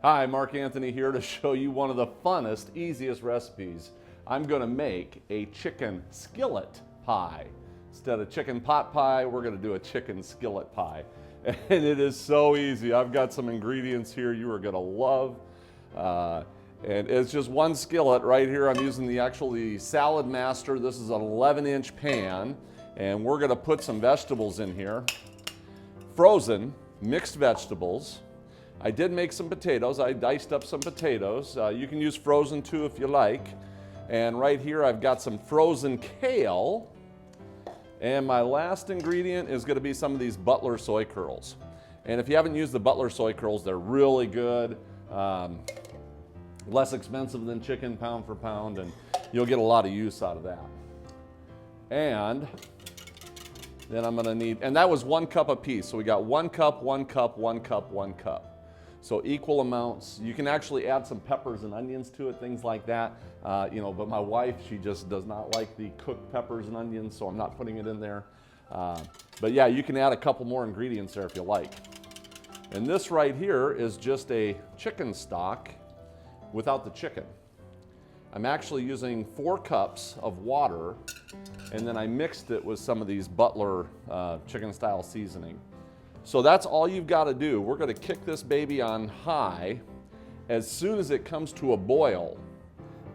Hi, Mark Anthony here to show you one of the funnest, easiest recipes. I'm going to make a chicken skillet pie. Instead of chicken pot pie, we're going to do a chicken skillet pie. And it is so easy. I've got some ingredients here you are going to love. And it's just one skillet right here. I'm using the Salad Master. This is an 11-inch pan. And we're going to put some vegetables in here. Frozen, mixed vegetables. I did make some potatoes. I diced up some potatoes. You can use frozen too if you like. And right here I've got some frozen kale. And my last ingredient is going to be some of these Butler soy curls. And if you haven't used the Butler soy curls, they're really good. Less expensive than chicken pound for pound, and you'll get a lot of use out of that. And then I'm going to need, and that was 1 cup apiece. So we got 1 cup, 1 cup, 1 cup, 1 cup. So equal amounts. You can actually add some peppers and onions to it, things like that. But my wife, she just does not like the cooked peppers and onions, so I'm not putting it in there. But yeah, you can add a couple more ingredients there if you like. And this right here is just a chicken stock without the chicken. I'm actually using 4 cups of water, and then I mixed it with some of these Butler chicken style seasoning. So that's all you've got to do. We're going to kick this baby on high. As soon as it comes to a boil,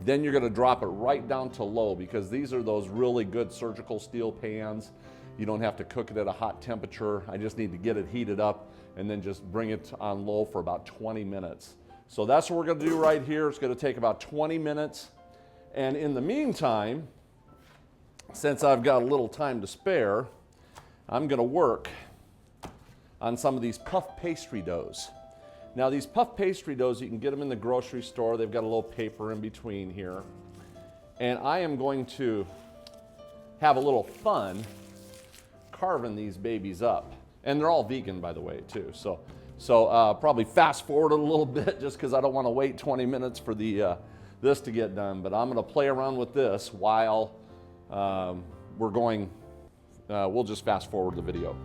then you're going to drop it right down to low, because these are those really good surgical steel pans. You don't have to cook it at a hot temperature. I just need to get it heated up and then just bring it on low for about 20 minutes. So that's what we're going to do right here. It's going to take about 20 minutes. And in the meantime, since I've got a little time to spare, I'm going to work on some of these puff pastry doughs. Now these puff pastry doughs, you can get them in the grocery store. They've got a little paper in between here. And I am going to have a little fun carving these babies up. And they're all vegan, by the way, too. So probably fast forward a little bit just because I don't want to wait 20 minutes for this to get done. But I'm going to play around with this while we're going. We'll just fast forward the video.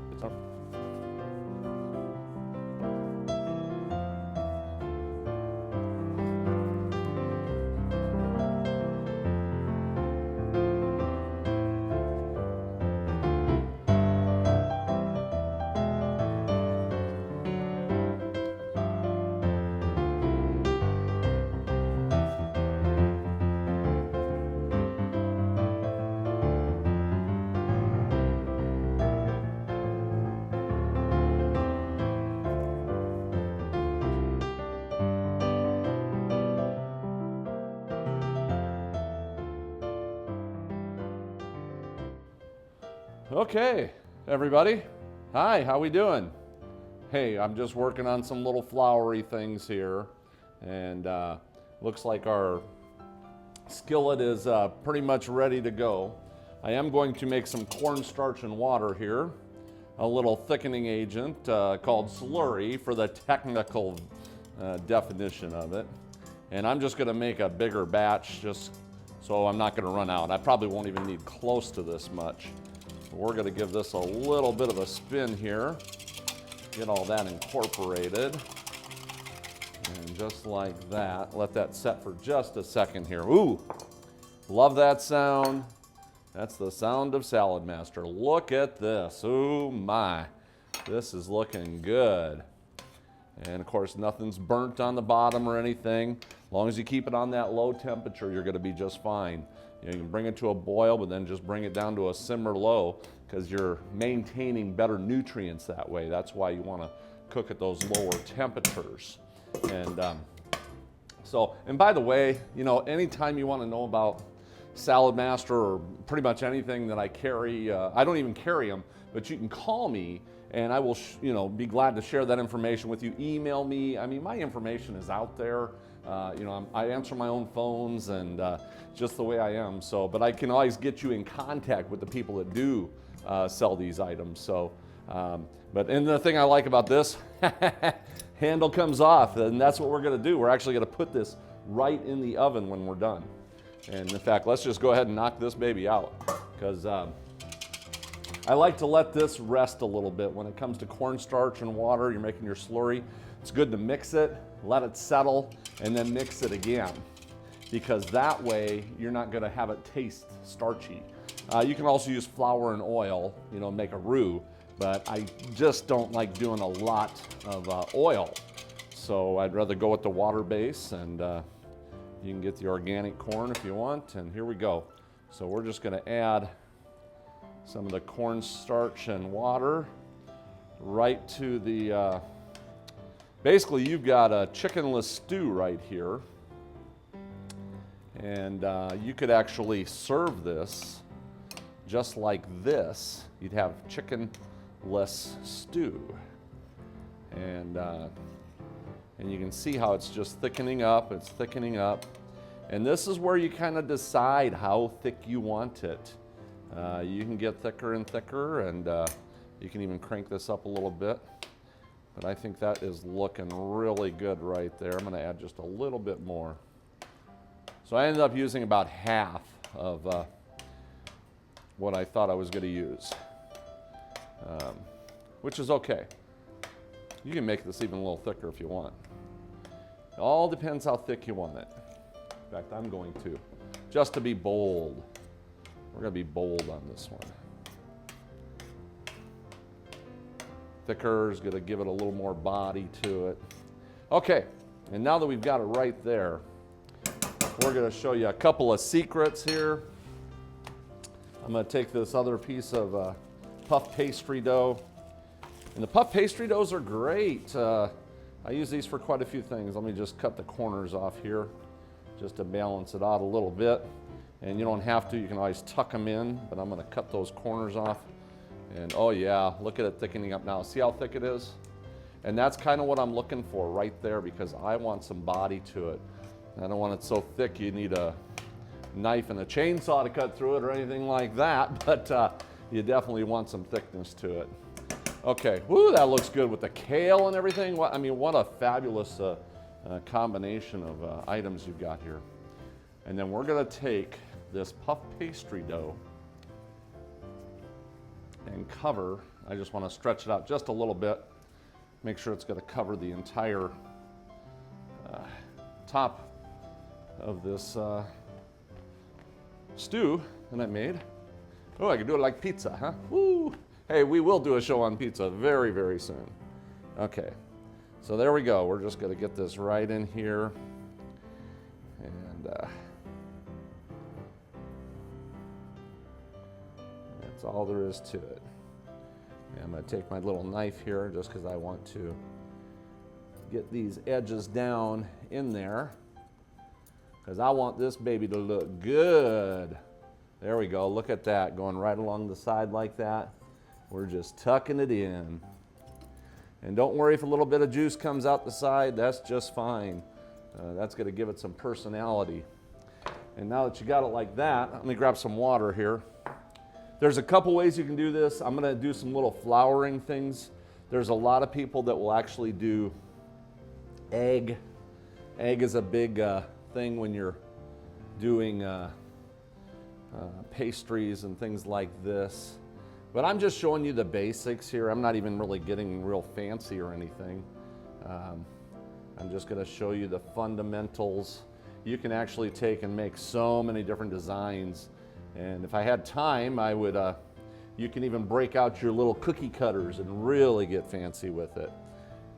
Okay, everybody. Hi, how we doing? Hey, I'm just working on some little floury things here, and looks like our skillet is pretty much ready to go. I am going to make some cornstarch and water here, a little thickening agent called slurry for the technical definition of it. And I'm just going to make a bigger batch just so I'm not going to run out. I probably won't even need close to this much. We're going to give this a little bit of a spin here, get all that incorporated, and just like that, let that set for just a second here. Ooh, love that sound. That's the sound of Salad Master. Look at this. Ooh my, this is looking good. And of course, nothing's burnt on the bottom or anything. As long as you keep it on that low temperature, you're going to be just fine. You can bring it to a boil, but then just bring it down to a simmer low, because you're maintaining better nutrients that way. That's why you want to cook at those lower temperatures. And and by the way, anytime you want to know about Salad Master or pretty much anything that I carry, I don't even carry them, but you can call me and I will, be glad to share that information with you. Email me. I mean, my information is out there. I answer my own phones and just the way I am. So, but I can always get you in contact with the people that do sell these items. So, and the thing I like about this, handle comes off, and that's what we're going to do. We're actually going to put this right in the oven when we're done. And in fact, let's just go ahead and knock this baby out, because I like to let this rest a little bit. When it comes to cornstarch and water, you're making your slurry. it's good to mix it, let it settle, and then mix it again, because that way you're not gonna have it taste starchy. You can also use flour and oil, you know, make a roux, but I just don't like doing a lot of oil. So I'd rather go with the water base, and you can get the organic corn if you want, and here we go. So we're just gonna add some of the cornstarch and water right to the, basically you've got a chickenless stew right here. And you could actually serve this just like this. You'd have chickenless stew. And you can see how it's just thickening up, it's thickening up. And this is where you kind of decide how thick you want it. You can get thicker and thicker, and you can even crank this up a little bit. But I think that is looking really good right there. I'm gonna add just a little bit more. So I ended up using about half of what I thought I was gonna use, which is okay. You can make this even a little thicker if you want. It all depends how thick you want it. In fact, I'm going to, just to be bold. We're gonna be bold on this one. Thicker is gonna give it a little more body to it. Okay, and now that we've got it right there, we're gonna show you a couple of secrets here. I'm gonna take this other piece of puff pastry dough. And the puff pastry doughs are great. I use these for quite a few things. Let me just cut the corners off here just to balance it out a little bit. And you don't have to, you can always tuck them in, but I'm gonna cut those corners off. And oh yeah, look at it thickening up now. See how thick it is? And that's kind of what I'm looking for right there, because I want some body to it. I don't want it so thick you need a knife and a chainsaw to cut through it or anything like that, but you definitely want some thickness to it. Okay, woo, that looks good with the kale and everything. I mean, what a fabulous combination of items you've got here. And then we're gonna take this puff pastry dough and cover, I just wanna stretch it out just a little bit, make sure it's gonna cover the entire top of this stew that I made. Oh, I could do it like pizza, huh? Woo! Hey, we will do a show on pizza very, very soon. Okay, so there we go. We're just gonna get this right in here. And that's all there is to it. And I'm gonna take my little knife here just because I want to get these edges down in there, because I want this baby to look good. There we go, look at that, going right along the side like that. We're just tucking it in. And don't worry if a little bit of juice comes out the side, that's just fine. That's gonna give it some personality. And now that you got it like that, let me grab some water here. There's a couple ways you can do this. I'm gonna do some little flouring things. There's a lot of people that will actually do egg. Egg is a big thing when you're doing pastries and things like this. But I'm just showing you the basics here. I'm not even really getting real fancy or anything. I'm just gonna show you the fundamentals. You can actually take and make so many different designs. And if I had time, I would, you can even break out your little cookie cutters and really get fancy with it.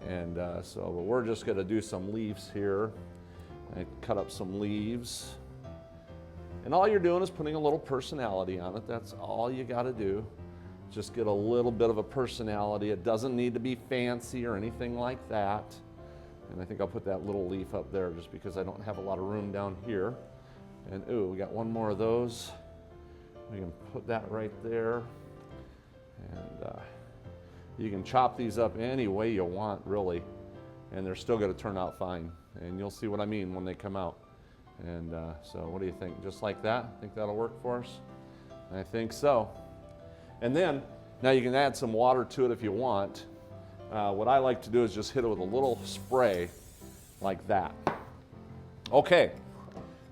And but we're just gonna do some leaves here. I cut up some leaves. And all you're doing is putting a little personality on it. That's all you gotta do. Just get a little bit of a personality. It doesn't need to be fancy or anything like that. And I think I'll put that little leaf up there just because I don't have a lot of room down here. And ooh, we got one more of those. We can put that right there. And you can chop these up any way you want, really. And they're still gonna turn out fine. And you'll see what I mean when they come out. And so what do you think? Just like that? Think that'll work for us? I think so. And then, now you can add some water to it if you want. What I like to do is just hit it with a little spray like that. Okay,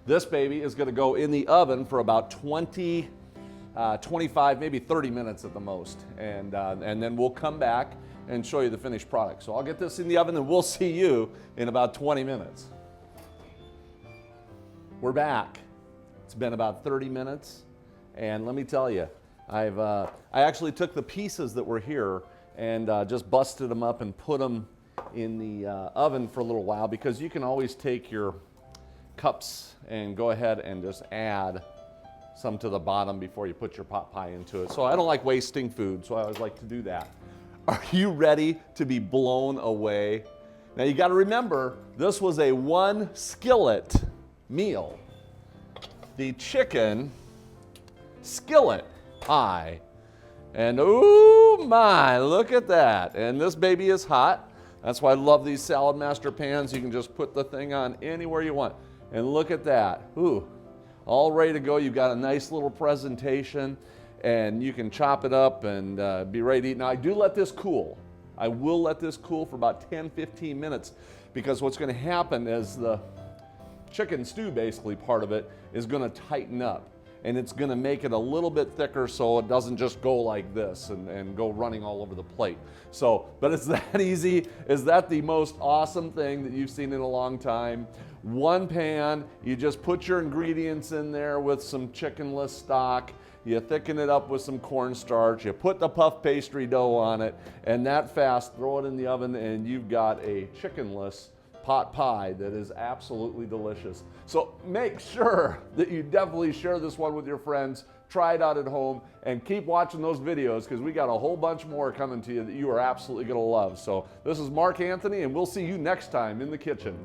this baby is gonna go in the oven for about 20, 25, maybe 30 minutes at the most. And then we'll come back and show you the finished product. So I'll get this in the oven and we'll see you in about 20 minutes. We're back. It's been about 30 minutes, and let me tell you, I actually took the pieces that were here and just busted them up and put them in the oven for a little while, because you can always take your cups and go ahead and just add some to the bottom before you put your pot pie into it. So I don't like wasting food, so I always like to do that. Are you ready to be blown away? Now you got to remember, this was a 1 skillet meal. The chicken skillet pie. And oh my, look at that. And this baby is hot. That's why I love these Salad Master pans. You can just put the thing on anywhere you want. And look at that. Ooh, all ready to go. You've got a nice little presentation, and you can chop it up and be ready to eat. Now, I do let this cool. I will let this cool for about 10-15 minutes, because what's going to happen is the chicken stew, basically part of it, is going to tighten up. And it's going to make it a little bit thicker so it doesn't just go like this and go running all over the plate. So, but it's that easy. Is that the most awesome thing that you've seen in a long time? 1 pan, you just put your ingredients in there with some chickenless stock, you thicken it up with some cornstarch, you put the puff pastry dough on it, and that fast, throw it in the oven, and you've got a chickenless pot pie that is absolutely delicious. So make sure that you definitely share this one with your friends, try it out at home, and keep watching those videos, because we got a whole bunch more coming to you that you are absolutely going to love. So this is Mark Anthony, and we'll see you next time in the kitchen.